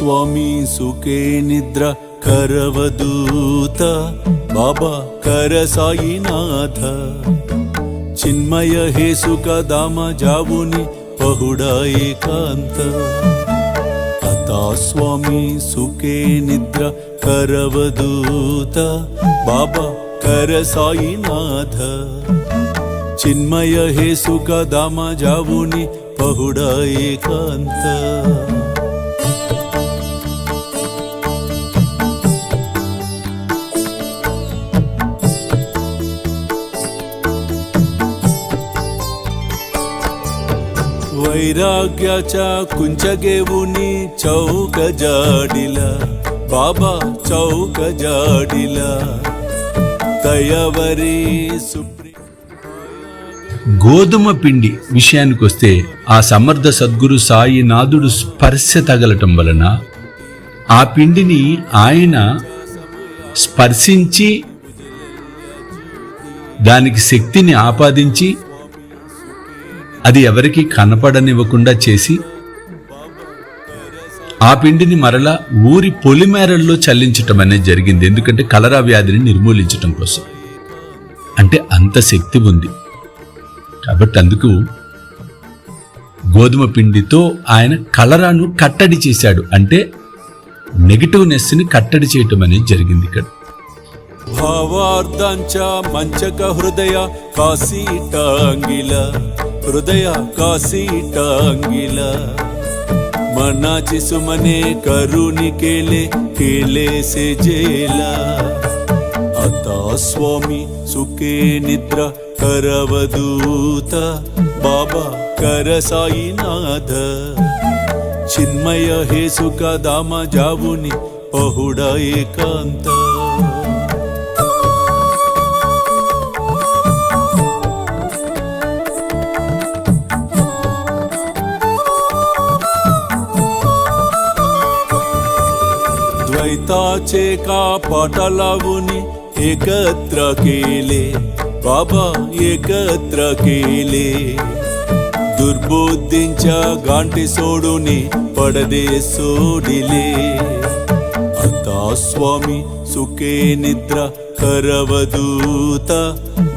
स्वामी सुखे निद्रा करवदूत बाबा कर साईनाथ चिन्मय हे सुख धाम जाऊनी पहुडा एकांत आता स्वामी सुखे निद्रा करवदूत बाबा कर साईनाथ चिन्मय हे सुख धाम जाऊनी पहुडा एकांत वैराग्याच्या कुंचगेवुनी चौक जाडिला बाबा चौक जाडिला तयवरी గోధుమ పిండి విషయానికి వస్తే ఆ సమర్థ సద్గురు సాయినాథుడు స్పర్శ తగలటం వలన ఆ పిండిని ఆయన స్పర్శించి దానికి శక్తిని ఆపాదించి అది ఎవరికి కనపడనివ్వకుండా చేసి ఆ పిండిని మరలా ఊరి పొలిమేరల్లో చల్లించటం అనేది జరిగింది. ఎందుకంటే కలరా వ్యాధిని నిర్మూలించటం కోసం. అంటే అంత శక్తి ఉంది కాబట్టి అందుకు గోధుమ పిండితో ఆయన కలరాను కట్టడి చేశాడు. అంటే నెగటివ్నెస్ ని కట్టడి చేయటం అనేది జరిగింది ఇక్కడ. भावार्धांच्या मंचक हृदय कासी टांगिला हृदय कासी टांगिला मनाची सुमने करुणी केले केले से जेला आता स्वामी सुखे निद्रा करवदूत बाबा कर साईनाथ चिन्मय हे सुख धाम जाऊनी पहुडा एकांत द्वैताचे का पाटालावुनी एकत्र केले बाबा एकत्र केले दुर्बुद्धींच्या गांठी सोडून पडदे सोडिले आता स्वामी सुखे निद्रा करवदूत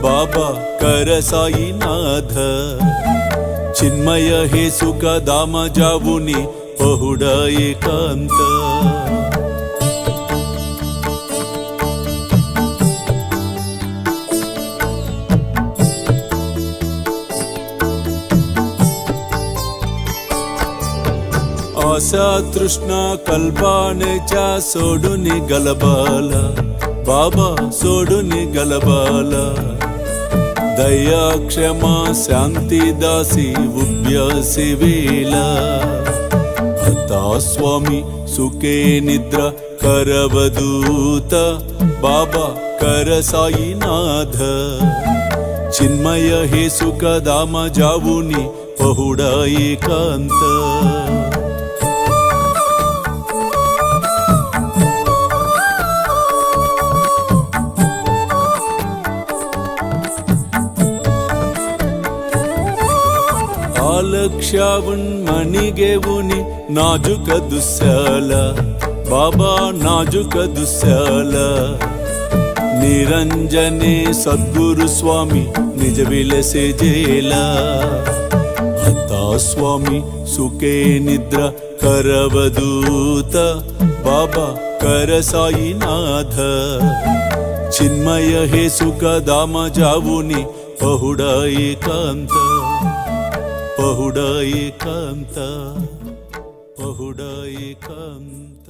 बाबा कर साईनाथ चिन्मय हे सुख धाम जाऊनी पहुडा एकांत आशा तृष्णा कल्पनेच्या सोडून गलबाला बाबा सोडून गलबाला दया क्षमा शांती दासी उभ्य सेवेला आता स्वामी सुखे निद्रा करवदूत बाबा कर साईनाथ चिन्मय हे सुख धाम जाऊनी पहुडा एकांत लक्षावून मणिगेवुनी नाजुक दुस्याला बाबा नाजुक दुस्याला निरंजने सद्गुरु स्वामी निज विलसे जेला आता स्वामी सुखे निद्रा करवदूत बाबा कर साईनाथ चिन्मय हे सुख धाम जाऊनी पहुडा एकांत पहुडा एकांत पहुडा एकांत।